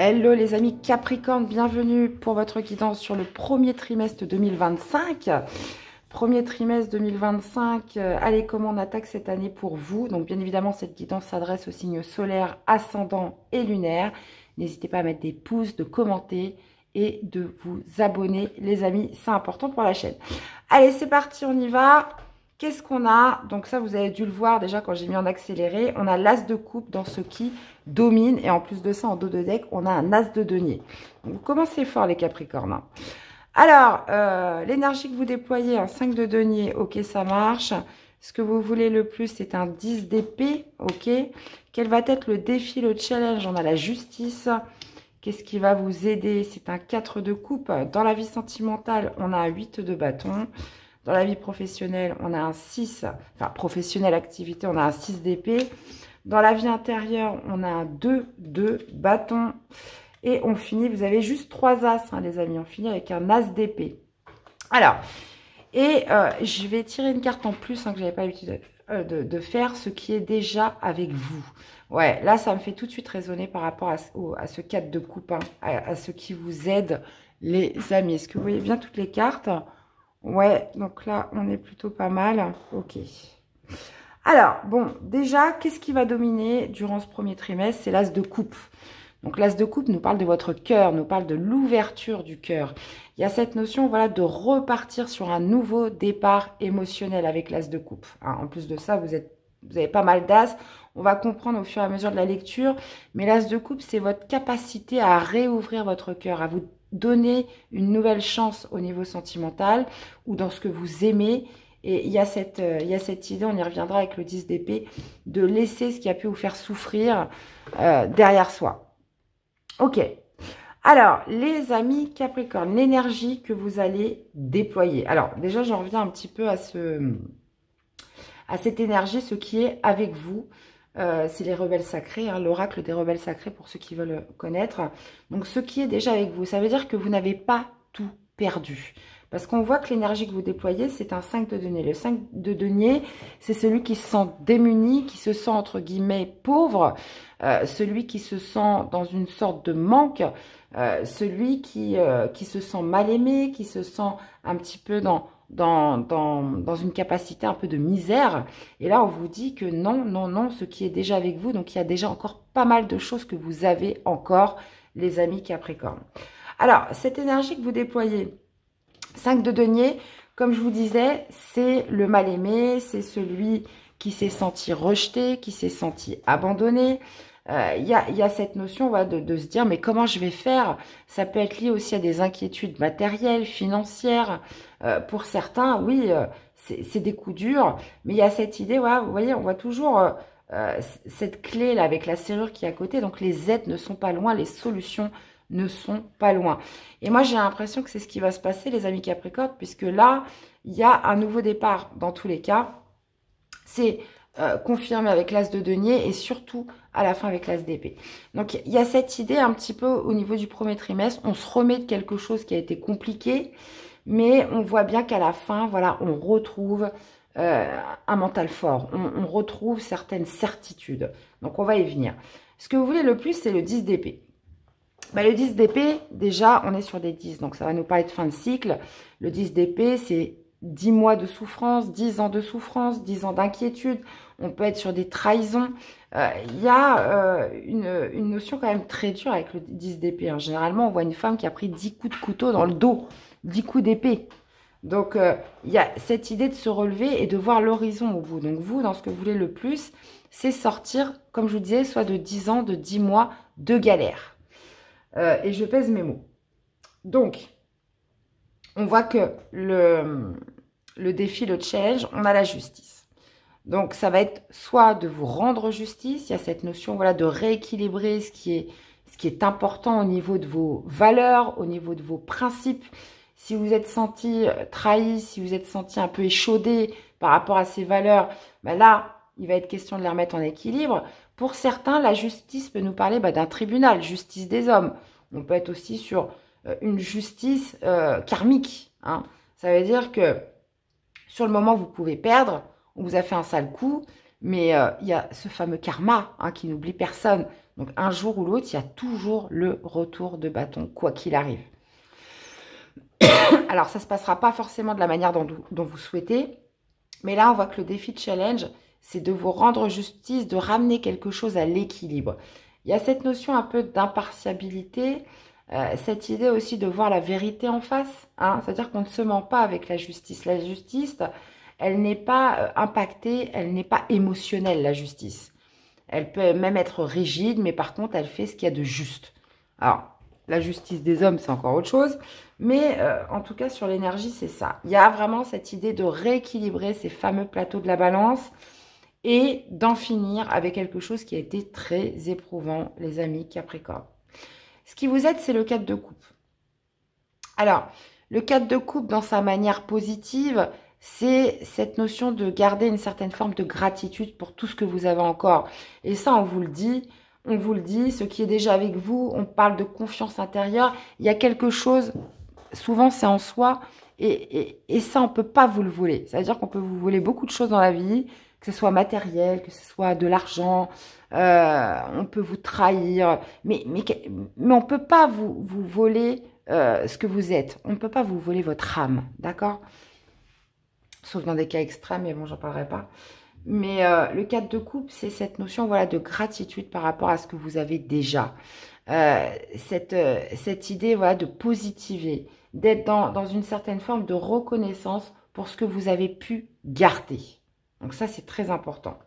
Hello les amis Capricorne, bienvenue pour votre guidance sur le premier trimestre 2025. Premier trimestre 2025, allez, comment on attaque cette année pour vous? Donc bien évidemment, cette guidance s'adresse aux signes solaires, ascendants et lunaires. N'hésitez pas à mettre des pouces, de commenter et de vous abonner les amis, c'est important pour la chaîne. Allez, c'est parti, on y va. Qu'est-ce qu'on a? Donc ça, vous avez dû le voir déjà quand j'ai mis en accéléré. On a l'as de coupe dans ce qui domine. Et en plus de ça, en dos de deck, on a un as de denier. Donc, vous commencez fort les Capricornes. Hein. Alors, l'énergie que vous déployez, un 5 de denier, ok, ça marche. Ce que vous voulez le plus, c'est un 10 d'épée, ok. Quel va être le défi, le challenge? On a la justice. Qu'est-ce qui va vous aider? C'est un 4 de coupe. Dans la vie sentimentale, on a un 8 de bâton. Dans la vie professionnelle, on a un 6, enfin professionnelle activité, on a un 6 d'épée. Dans la vie intérieure, on a un 2 de bâton. Et on finit, vous avez juste 3 as, hein, les amis. On finit avec un as d'épée. Alors, et je vais tirer une carte en plus hein, que je n'avais pas l'habitude de faire, ce qui est déjà avec vous. Ouais, là, ça me fait tout de suite résonner par rapport à ce 4 de coupe, hein, à ce qui vous aide, les amis. Est-ce que vous voyez bien toutes les cartes ? Ouais, donc là, on est plutôt pas mal. Ok. Alors, bon, déjà, qu'est-ce qui va dominer durant ce premier trimestre? C'est l'as de coupe. Donc, l'as de coupe nous parle de votre cœur, nous parle de l'ouverture du cœur. Il y a cette notion, voilà, de repartir sur un nouveau départ émotionnel avec l'as de coupe. Hein, en plus de ça, vous avez pas mal d'as. On va comprendre au fur et à mesure de la lecture. Mais l'as de coupe, c'est votre capacité à réouvrir votre cœur, à vous donner une nouvelle chance au niveau sentimental ou dans ce que vous aimez. Et il y a cette idée, on y reviendra avec le 10 d'épée, de laisser ce qui a pu vous faire souffrir derrière soi. Ok. Alors, les amis Capricorne, l'énergie que vous allez déployer. Alors, déjà, j'en reviens un petit peu à cette énergie, ce qui est avec vous. C'est les rebelles sacrés, hein, l'oracle des rebelles sacrés pour ceux qui veulent connaître. Donc, ce qui est déjà avec vous, ça veut dire que vous n'avez pas tout perdu. Parce qu'on voit que l'énergie que vous déployez, c'est un 5 de denier. Le 5 de denier, c'est celui qui se sent démuni, qui se sent, entre guillemets, pauvre, celui qui se sent dans une sorte de manque, celui qui se sent mal aimé, qui se sent un petit peu dans une capacité un peu de misère. Et là, on vous dit que non, non, non, ce qui est déjà avec vous. Donc, il y a déjà encore pas mal de choses que vous avez encore, les amis Capricorne. Alors, cette énergie que vous déployez, 5 de denier, comme je vous disais, c'est le mal-aimé, c'est celui qui s'est senti rejeté, qui s'est senti abandonné. Il y a cette notion voilà, de se dire, mais comment je vais faire? Ça peut être lié aussi à des inquiétudes matérielles, financières. Pour certains, oui, c'est des coups durs, mais il y a cette idée, voilà, vous voyez, on voit toujours cette clé là avec la serrure qui est à côté, donc les aides ne sont pas loin, les solutions ne sont pas loin. Et moi, j'ai l'impression que c'est ce qui va se passer, les amis Capricorne, puisque là, il y a un nouveau départ dans tous les cas. C'est confirmé avec l'as de denier et surtout à la fin avec l'as d'épée. Donc, il y a cette idée un petit peu au niveau du premier trimestre. On se remet de quelque chose qui a été compliqué, mais on voit bien qu'à la fin, voilà, on retrouve un mental fort. On retrouve certaines certitudes. Donc, on va y venir. Ce que vous voulez le plus, c'est le 10 d'épée. Bah, le 10 d'épée, déjà, on est sur des 10. Donc, ça va nous parler de fin de cycle. Le 10 d'épée, c'est 10 mois de souffrance, 10 ans de souffrance, 10 ans d'inquiétude. On peut être sur des trahisons. Il y a une notion quand même très dure avec le 10 d'épée. Hein. Généralement, on voit une femme qui a pris 10 coups de couteau dans le dos, 10 coups d'épée. Donc, il y a cette idée de se relever et de voir l'horizon au bout. Donc, vous, dans ce que vous voulez le plus, c'est sortir, comme je vous disais, soit de 10 ans, de 10 mois de galère. Et je pèse mes mots. Donc, on voit que le défi, le challenge, on a la justice. Donc, ça va être soit de vous rendre justice, il y a cette notion voilà, de rééquilibrer ce qui est important au niveau de vos valeurs, au niveau de vos principes. Si vous êtes senti trahi, si vous êtes senti un peu échaudé par rapport à ces valeurs, ben là, il va être question de les remettre en équilibre. Pour certains, la justice peut nous parler d'un tribunal, justice des hommes. On peut être aussi sur une justice karmique. Hein. Ça veut dire que sur le moment, vous pouvez perdre, on vous a fait un sale coup, Mais il y a ce fameux karma hein, qui n'oublie personne. Donc un jour ou l'autre, il y a toujours le retour de bâton, quoi qu'il arrive. Alors ça ne se passera pas forcément de la manière dont vous souhaitez. Mais là, on voit que le défi de challenge, c'est de vous rendre justice, de ramener quelque chose à l'équilibre. Il y a cette notion un peu d'impartialité, cette idée aussi de voir la vérité en face. Hein, c'est-à-dire qu'on ne se ment pas avec la justice. La justice, elle n'est pas impactée, elle n'est pas émotionnelle, la justice. Elle peut même être rigide, mais par contre, elle fait ce qu'il y a de juste. Alors, la justice des hommes, c'est encore autre chose. Mais en tout cas, sur l'énergie, c'est ça. Il y a vraiment cette idée de rééquilibrer ces fameux plateaux de la balance et d'en finir avec quelque chose qui a été très éprouvant, les amis Capricorne. Ce qui vous aide, c'est le 4 de coupe. Alors, le 4 de coupe, dans sa manière positive, c'est cette notion de garder une certaine forme de gratitude pour tout ce que vous avez encore. Et ça, on vous le dit, ce qui est déjà avec vous, on parle de confiance intérieure. Il y a quelque chose, souvent c'est en soi, et ça, on ne peut pas vous le voler. C'est-à-dire qu'on peut vous voler beaucoup de choses dans la vie, que ce soit matériel, que ce soit de l'argent, on peut vous trahir, mais on ne peut pas vous voler ce que vous êtes. On ne peut pas vous voler votre âme, d'accord? Sauf dans des cas extrêmes, mais bon, j'en parlerai pas. Mais le 4 de coupe, c'est cette notion voilà, de gratitude par rapport à ce que vous avez déjà. Cette idée voilà, de positiver, d'être dans une certaine forme de reconnaissance pour ce que vous avez pu garder. Donc ça, c'est très important.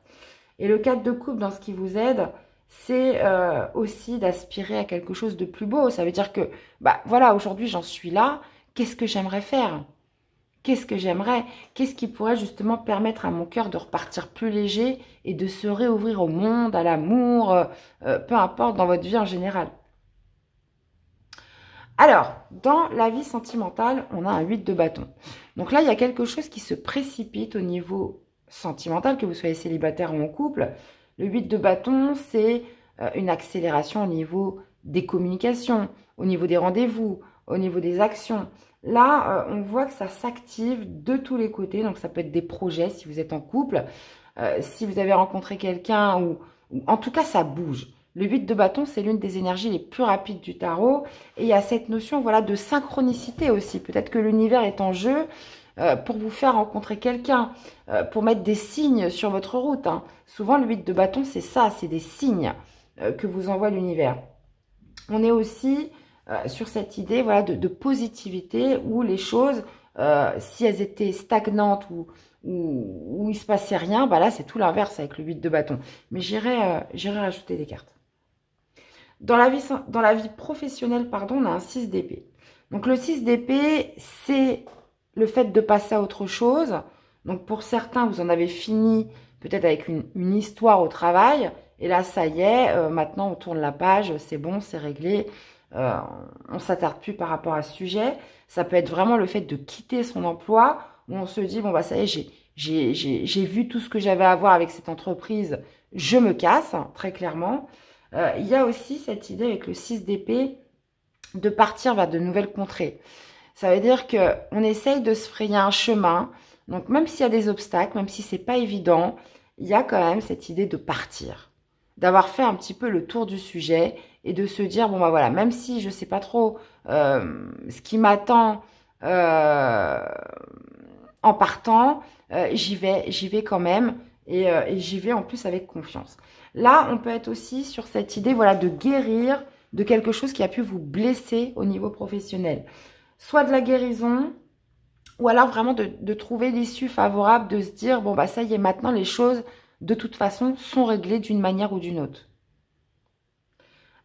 Et le 4 de coupe, dans ce qui vous aide, c'est aussi d'aspirer à quelque chose de plus beau. Ça veut dire que, bah voilà, aujourd'hui, j'en suis là. Qu'est-ce que j'aimerais faire ? Qu'est-ce que j'aimerais? Qu'est-ce qui pourrait justement permettre à mon cœur de repartir plus léger et de se réouvrir au monde, à l'amour, peu importe, dans votre vie en général. Alors, dans la vie sentimentale, on a un 8 de bâton. Donc là, il y a quelque chose qui se précipite au niveau sentimental, que vous soyez célibataire ou en couple. Le 8 de bâton, c'est une accélération au niveau des communications, au niveau des rendez-vous, au niveau des actions. Là, on voit que ça s'active de tous les côtés. Donc, ça peut être des projets si vous êtes en couple. Si vous avez rencontré quelqu'un ou en tout cas, ça bouge. Le 8 de bâton, c'est l'une des énergies les plus rapides du tarot. Et il y a cette notion voilà, de synchronicité aussi. Peut-être que l'univers est en jeu pour vous faire rencontrer quelqu'un, pour mettre des signes sur votre route. Hein. Souvent, le 8 de bâton, c'est ça, c'est des signes que vous envoie l'univers. On est aussi sur cette idée voilà, de positivité où les choses, si elles étaient stagnantes ou il ne se passait rien, bah là c'est tout l'inverse avec le 8 de bâton. Mais j'irai rajouter des cartes. Dans la vie professionnelle, pardon, on a un 6 d'épée. Donc le 6 d'épée, c'est le fait de passer à autre chose. Donc pour certains, vous en avez fini peut-être avec une histoire au travail. Et là, ça y est, maintenant on tourne la page, c'est bon, c'est réglé. On ne s'attarde plus par rapport à ce sujet. Ça peut être vraiment le fait de quitter son emploi où on se dit, bon bah ça y est, j'ai vu tout ce que j'avais à voir avec cette entreprise, je me casse, très clairement. Il y a aussi cette idée avec le 6 d'épée de partir vers de nouvelles contrées. Ça veut dire qu'on essaye de se frayer un chemin. Donc même s'il y a des obstacles, même si c'est pas évident, il y a quand même cette idée de partir. D'avoir fait un petit peu le tour du sujet et de se dire, bon bah voilà, même si je sais pas trop ce qui m'attend en partant, j'y vais quand même et j'y vais en plus avec confiance. Là, on peut être aussi sur cette idée voilà, de guérir de quelque chose qui a pu vous blesser au niveau professionnel. Soit de la guérison, ou alors vraiment de trouver l'issue favorable, de se dire, bon bah ça y est, maintenant les choses, de toute façon, sont réglées d'une manière ou d'une autre.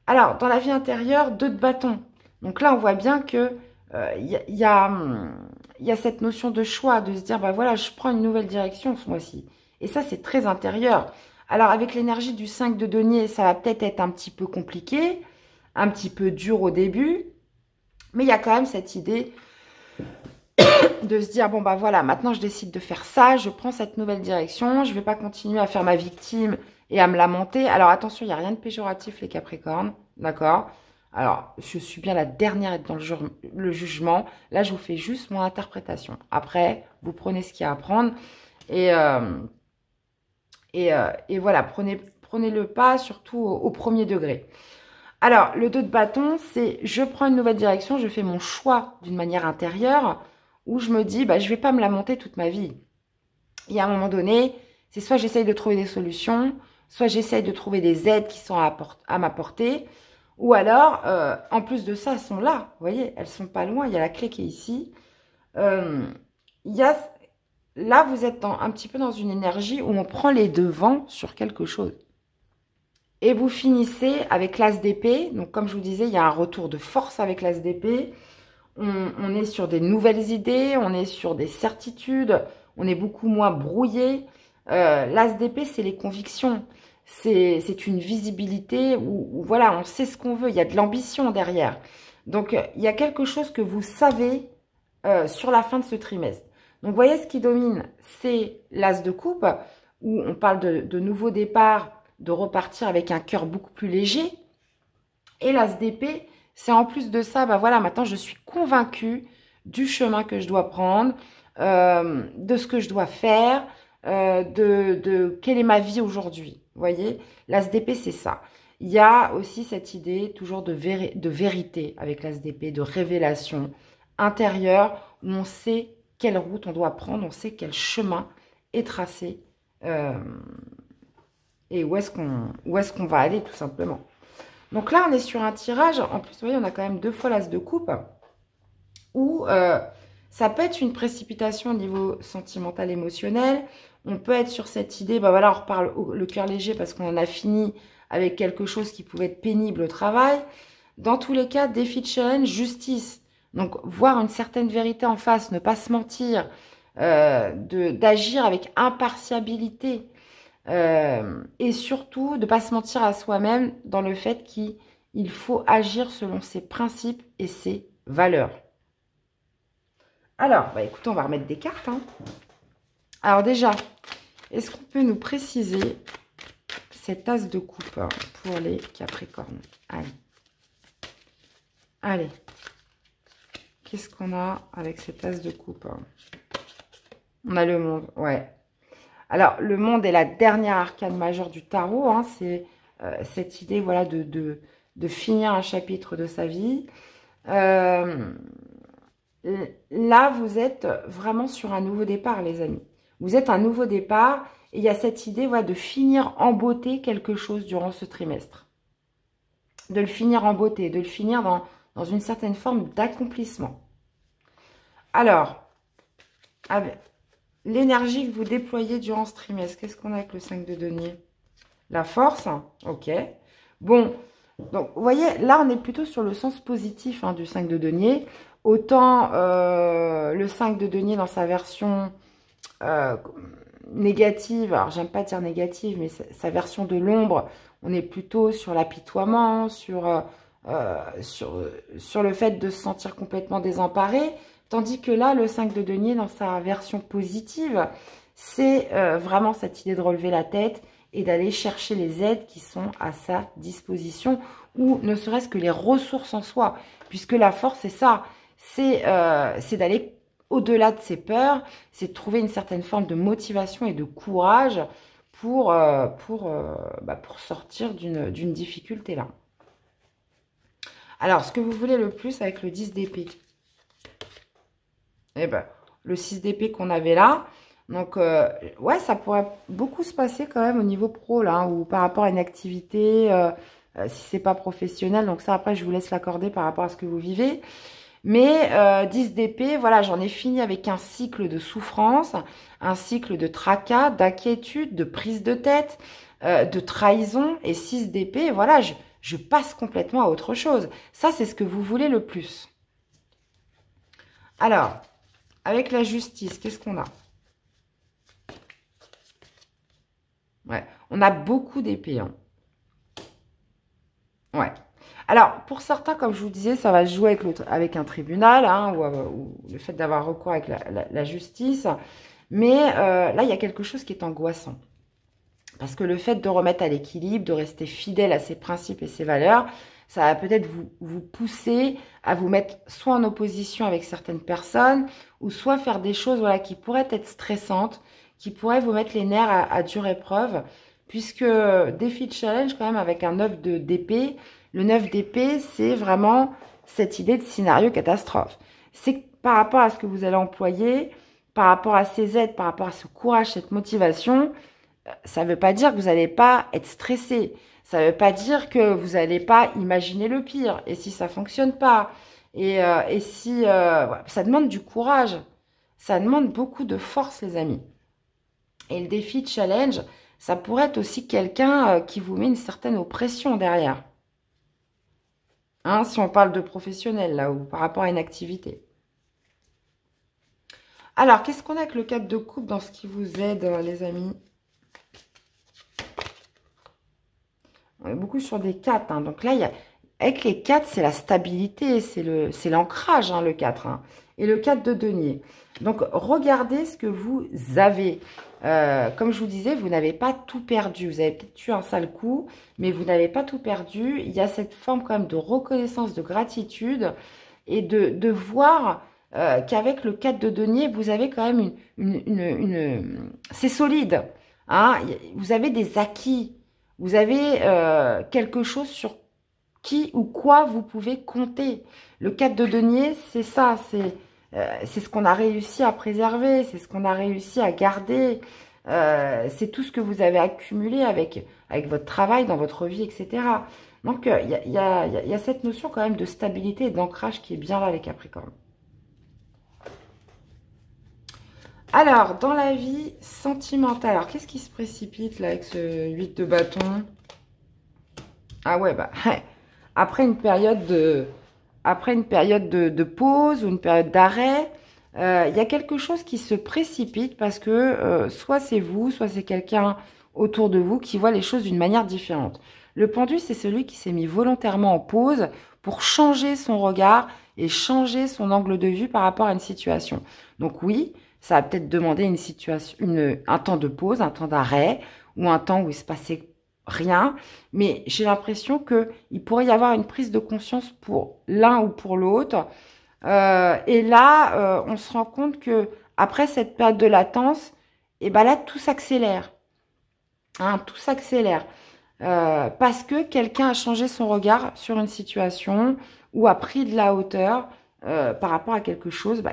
Alors, dans la vie intérieure, 2 de bâton. Donc là, on voit bien que y a cette notion de choix, de se dire, bah voilà, je prends une nouvelle direction ce mois-ci. Et ça, c'est très intérieur. Alors, avec l'énergie du 5 de denier, ça va peut-être être un petit peu compliqué, un petit peu dur au début, mais il y a quand même cette idée de se dire, bon, bah voilà, maintenant je décide de faire ça, je prends cette nouvelle direction, je ne vais pas continuer à faire ma victime et à me lamenter. Alors, attention, il n'y a rien de péjoratif, les Capricornes, d'accord? Alors, je suis bien la dernière à être dans le jugement. Là, je vous fais juste mon interprétation. Après, vous prenez ce qu'il y a à prendre. Et Et voilà, prenez le pas, surtout au premier degré. Alors, le 2 de bâton, c'est je prends une nouvelle direction, je fais mon choix d'une manière intérieure, où je me dis, bah, je ne vais pas me lamenter toute ma vie. Il y a un moment donné, c'est soit j'essaye de trouver des solutions, soit j'essaye de trouver des aides qui sont à ma portée, ou alors, en plus de ça, elles sont là, vous voyez, elles sont pas loin, il y a la clé qui est ici. Il y a, là, vous êtes un petit peu dans une énergie où on prend les devants sur quelque chose. Et vous finissez avec l'as d'épée. Donc, comme je vous disais, il y a un retour de force avec l'as d'épée. On est sur des nouvelles idées, on est sur des certitudes, on est beaucoup moins brouillé. L'as d'épée, c'est les convictions. C'est une visibilité où, voilà, on sait ce qu'on veut. Il y a de l'ambition derrière. Donc, il y a quelque chose que vous savez sur la fin de ce trimestre. Donc, vous voyez, ce qui domine, c'est l'as de coupe, où on parle de nouveaux départs, de repartir avec un cœur beaucoup plus léger. Et l'as d'épée, c'est en plus de ça, bah voilà, maintenant je suis convaincue du chemin que je dois prendre, de ce que je dois faire, de quelle est ma vie aujourd'hui. Vous voyez, l'as d'épée, c'est ça. Il y a aussi cette idée toujours de vérité avec l'as d'épée, de révélation intérieure, où on sait quelle route on doit prendre, on sait quel chemin est tracé et où est-ce qu'on va aller tout simplement. Donc là, on est sur un tirage. En plus, vous voyez, on a quand même 2 fois l'as de coupe. Où ça peut être une précipitation au niveau sentimental, émotionnel. On peut être sur cette idée, bah voilà, on reparle le cœur léger parce qu'on en a fini avec quelque chose qui pouvait être pénible au travail. Dans tous les cas, défi de challenge, justice. Donc, voir une certaine vérité en face, ne pas se mentir, d'agir avec impartialité. Et surtout, de ne pas se mentir à soi-même dans le fait qu'il faut agir selon ses principes et ses valeurs. Alors, bah écoutez, on va remettre des cartes. Hein. Alors déjà, est-ce qu'on peut nous préciser cette as de coupe pour les Capricornes? Allez. Allez. Qu'est-ce qu'on a avec cette as de coupe? On a le monde, ouais. Alors, le monde est la dernière arcane majeure du tarot. Hein, c'est cette idée, voilà, de finir un chapitre de sa vie. Là, vous êtes vraiment sur un nouveau départ, les amis. Vous êtes un nouveau départ et il y a cette idée, voilà, de finir en beauté quelque chose durant ce trimestre. De le finir en beauté, de le finir dans une certaine forme d'accomplissement. Alors, avec l'énergie que vous déployez durant ce trimestre, qu'est-ce qu'on a avec le 5 de denier? La force, ok. Bon, donc vous voyez, là on est plutôt sur le sens positif du 5 de denier. Autant le 5 de denier dans sa version négative, alors j'aime pas dire négative, mais sa version de l'ombre, on est plutôt sur l'apitoiement, sur le fait de se sentir complètement désemparé. Tandis que là, le 5 de denier, dans sa version positive, c'est vraiment cette idée de relever la tête et d'aller chercher les aides qui sont à sa disposition, ou ne serait-ce que les ressources en soi. Puisque la force, c'est ça, c'est d'aller au-delà de ses peurs, c'est de trouver une certaine forme de motivation et de courage pour sortir d'une difficulté là. Alors, ce que vous voulez le plus avec le 10 d'épée, eh ben, le 6 d'épée qu'on avait là. Donc, ouais, ça pourrait beaucoup se passer quand même au niveau pro, là, ou par rapport à une activité, si c'est pas professionnel. Donc ça, après, je vous laisse l'accorder par rapport à ce que vous vivez. Mais 10 d'épée, voilà, j'en ai fini avec un cycle de souffrance, un cycle de tracas, d'inquiétude, de prise de tête, de trahison. Et 6 d'épée, voilà, je passe complètement à autre chose. Ça, c'est ce que vous voulez le plus. Alors, avec la justice, qu'est-ce qu'on a? Ouais, on a beaucoup d'épées. Hein. Ouais. Alors, pour certains, comme je vous disais, ça va se jouer avec un tribunal, hein, ou le fait d'avoir recours avec la justice. Mais là, il y a quelque chose qui est angoissant. Parce que le fait de remettre à l'équilibre, de rester fidèle à ses principes et ses valeurs, ça va peut-être vous pousser à vous mettre soit en opposition avec certaines personnes, ou soit faire des choses, voilà, qui pourraient être stressantes, qui pourrait vous mettre les nerfs à dure épreuve, puisque défi de challenge quand même avec un 9 d'épée. Le 9 d'épée, c'est vraiment cette idée de scénario catastrophe. C'est que par rapport à ce que vous allez employer, par rapport à ces aides, par rapport à ce courage, cette motivation, ça ne veut pas dire que vous n'allez pas être stressé. Ça ne veut pas dire que vous n'allez pas imaginer le pire. Et si ça ne fonctionne pas, et si voilà, ça demande du courage, ça demande beaucoup de force, les amis. Et le défi de challenge, ça pourrait être aussi quelqu'un qui vous met une certaine oppression derrière. Hein, si on parle de professionnel, là, ou par rapport à une activité. Alors, qu'est-ce qu'on a avec le 4 de coupe dans ce qui vous aide, les amis? On est beaucoup sur des 4. Hein. Donc là, avec les 4, c'est la stabilité, c'est l'ancrage, hein, le 4. Hein. Et le 4 de denier. Donc, regardez ce que vous avez. Comme je vous disais, vous n'avez pas tout perdu. Vous avez peut-être eu un sale coup, mais vous n'avez pas tout perdu. Il y a cette forme quand même de reconnaissance, de gratitude et de voir qu'avec le 4 de denier, vous avez quand même c'est solide. Hein. Vous avez des acquis. Vous avez quelque chose sur qui ou quoi vous pouvez compter. Le 4 de denier, c'est ça, c'est ce qu'on a réussi à préserver, c'est ce qu'on a réussi à garder, c'est tout ce que vous avez accumulé avec votre travail, dans votre vie, etc. Donc, il y a cette notion quand même de stabilité et d'ancrage qui est bien là, les Capricornes. Alors, dans la vie sentimentale, alors qu'est-ce qui se précipite là avec ce 8 de bâton? Ah ouais, bah, après une période de pause ou une période d'arrêt, il y a quelque chose qui se précipite parce que soit c'est vous, soit c'est quelqu'un autour de vous qui voit les choses d'une manière différente. Le pendu, c'est celui qui s'est mis volontairement en pause pour changer son regard et changer son angle de vue par rapport à une situation. Donc oui, ça va peut-être demander un temps de pause, un temps d'arrêt ou un temps où il se passait rien, mais j'ai l'impression qu'il pourrait y avoir une prise de conscience pour l'un ou pour l'autre. Et là, on se rend compte que après cette période de latence, et ben là, tout s'accélère. Hein, tout s'accélère. Parce que quelqu'un a changé son regard sur une situation ou a pris de la hauteur par rapport à quelque chose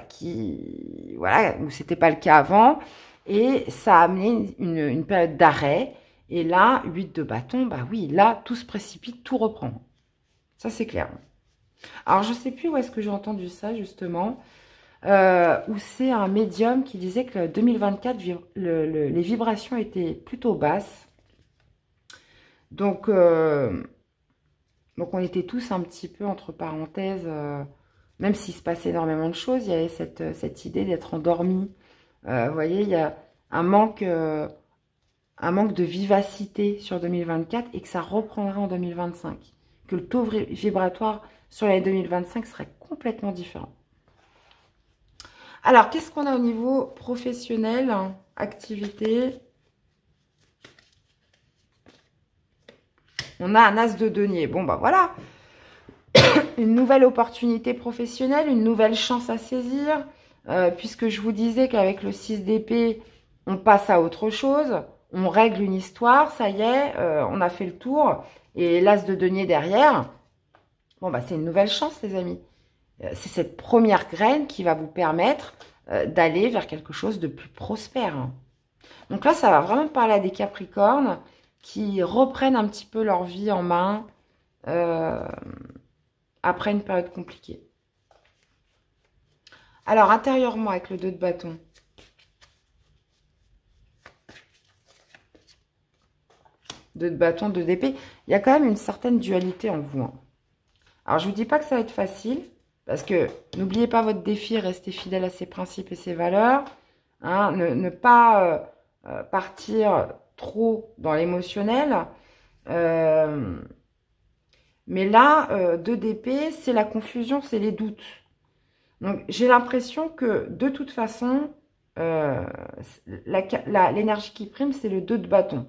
voilà, où c'était pas le cas avant. Et ça a amené une période d'arrêt. Et là, 8 de bâton, bah oui, là, tout se précipite, tout reprend. Ça, c'est clair. Alors, je ne sais plus où est-ce que j'ai entendu ça, justement, où c'est un médium qui disait que 2024, les vibrations étaient plutôt basses. Donc on était tous un petit peu, entre parenthèses, même s'il se passait énormément de choses, il y avait cette idée d'être endormi. Vous voyez, il y a un manque de vivacité sur 2024 et que ça reprendra en 2025. Que le taux vibratoire sur l'année 2025 serait complètement différent. Alors, qu'est-ce qu'on a au niveau professionnel, activité? On a un as de denier. Bon, bah voilà. Une nouvelle opportunité professionnelle, une nouvelle chance à saisir. Puisque je vous disais qu'avec le 6 d'épée, on passe à autre chose. On règle une histoire, ça y est, on a fait le tour. Et l'as de denier derrière, bon, bah, c'est une nouvelle chance, les amis. C'est cette première graine qui va vous permettre d'aller vers quelque chose de plus prospère. Hein. Donc là, ça va vraiment parler à des Capricornes qui reprennent un petit peu leur vie en main après une période compliquée. Alors, intérieurement, avec le 2 de bâton. De bâton, 2 d'épée, il y a quand même une certaine dualité en vous. Hein. Alors, je ne vous dis pas que ça va être facile, parce que n'oubliez pas votre défi, restez fidèle à ses principes et ses valeurs. Hein, ne pas partir trop dans l'émotionnel. Mais là, 2 d'épée, c'est la confusion, c'est les doutes. Donc, j'ai l'impression que, de toute façon, l'énergie qui prime, c'est le 2 de bâton.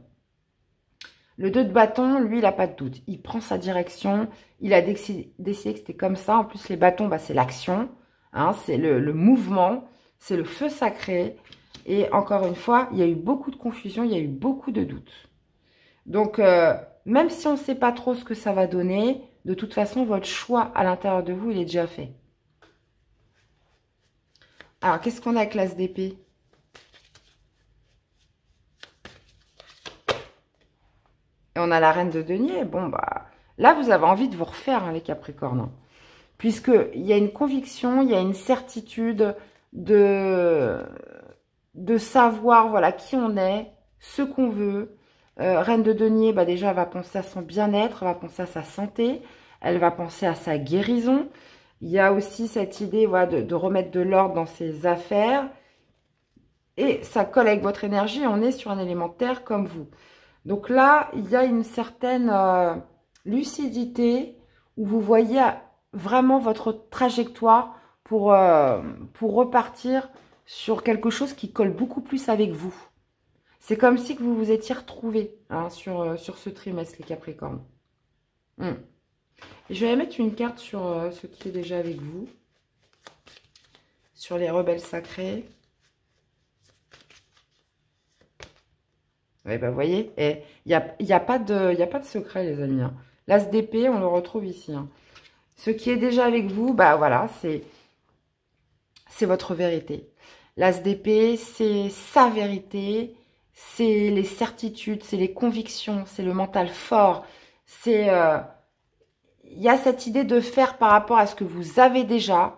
Le 2 de bâton, lui, il n'a pas de doute. Il prend sa direction. Il a décidé que c'était comme ça. En plus, les bâtons, bah, c'est l'action. Hein, c'est le mouvement. C'est le feu sacré. Et encore une fois, il y a eu beaucoup de confusion, il y a eu beaucoup de doutes. Donc, même si on ne sait pas trop ce que ça va donner, de toute façon, votre choix à l'intérieur de vous, il est déjà fait. Alors, qu'est-ce qu'on a avec l'As d'épée? Et on a la reine de denier. Bon, bah, là, vous avez envie de vous refaire, hein, les Capricornes. Puisqu'il y a une conviction, il y a une certitude de savoir, voilà, qui on est, ce qu'on veut. Reine de denier, bah, déjà, elle va penser à son bien-être, elle va penser à sa santé, elle va penser à sa guérison. Il y a aussi cette idée, voilà, de remettre de l'ordre dans ses affaires. Et ça colle avec votre énergie, on est sur un élément terre comme vous. Donc là, il y a une certaine lucidité où vous voyez vraiment votre trajectoire pour repartir sur quelque chose qui colle beaucoup plus avec vous. C'est comme si que vous vous étiez retrouvés, hein, sur ce trimestre, les Capricornes. Et je vais mettre une carte sur ce qui est déjà avec vous, sur les rebelles sacrés. Oui, bah, vous voyez, il n'y a pas de secret, les amis. Hein. L'As d'épée, on le retrouve ici. Hein. Ce qui est déjà avec vous, bah voilà, c'est votre vérité. L'As d'épée, c'est sa vérité, c'est les certitudes, c'est les convictions, c'est le mental fort. C'est, il y a cette idée de faire par rapport à ce que vous avez déjà,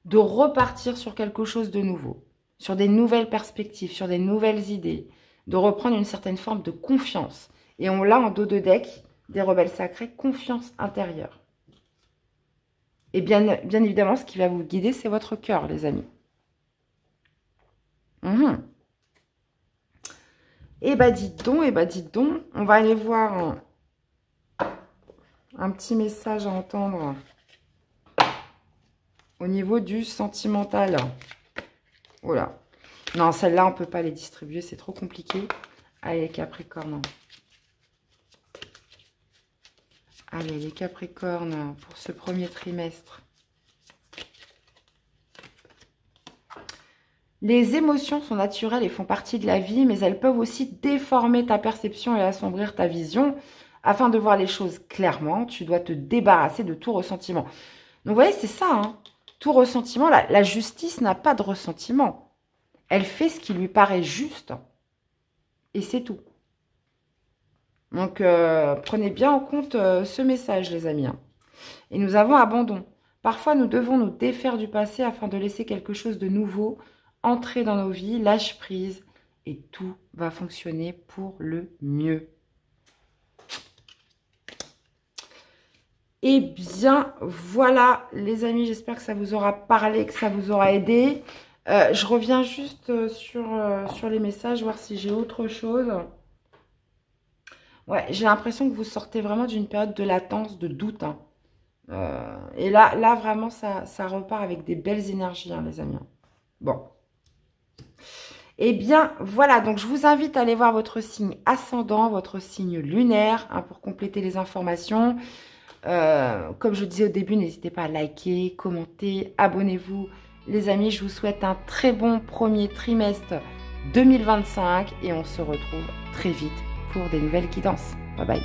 de repartir sur quelque chose de nouveau, sur des nouvelles perspectives, sur des nouvelles idées, de reprendre une certaine forme de confiance. Et on l'a en dos de deck des rebelles sacrés, confiance intérieure. Et bien évidemment, ce qui va vous guider, c'est votre cœur, les amis. Et bah dites donc, on va aller voir un petit message à entendre au niveau du sentimental. Voilà. Non, celle-là, on ne peut pas les distribuer, c'est trop compliqué. Allez, les Capricornes. Allez, les Capricornes, pour ce premier trimestre. Les émotions sont naturelles et font partie de la vie, mais elles peuvent aussi déformer ta perception et assombrir ta vision. Afin de voir les choses clairement, tu dois te débarrasser de tout ressentiment. Donc, vous voyez, c'est ça, hein. Tout ressentiment, la justice n'a pas de ressentiment. Elle fait ce qui lui paraît juste. Et c'est tout. Donc, prenez bien en compte ce message, les amis. Hein. Et nous avons abandon. Parfois, nous devons nous défaire du passé afin de laisser quelque chose de nouveau entrer dans nos vies. Lâche prise et tout va fonctionner pour le mieux. Eh bien, voilà, les amis. J'espère que ça vous aura parlé, que ça vous aura aidé. Je reviens juste sur les messages, voir si j'ai autre chose. Ouais, j'ai l'impression que vous sortez vraiment d'une période de latence, de doute. Hein. Et là, vraiment, ça repart avec des belles énergies, hein, les amis. Bon. Eh bien, voilà. Donc, je vous invite à aller voir votre signe ascendant, votre signe lunaire, hein, pour compléter les informations. Comme je disais au début, n'hésitez pas à liker, commenter, abonnez-vous. Les amis, je vous souhaite un très bon premier trimestre 2025 et on se retrouve très vite pour des nouvelles guidances. Bye bye.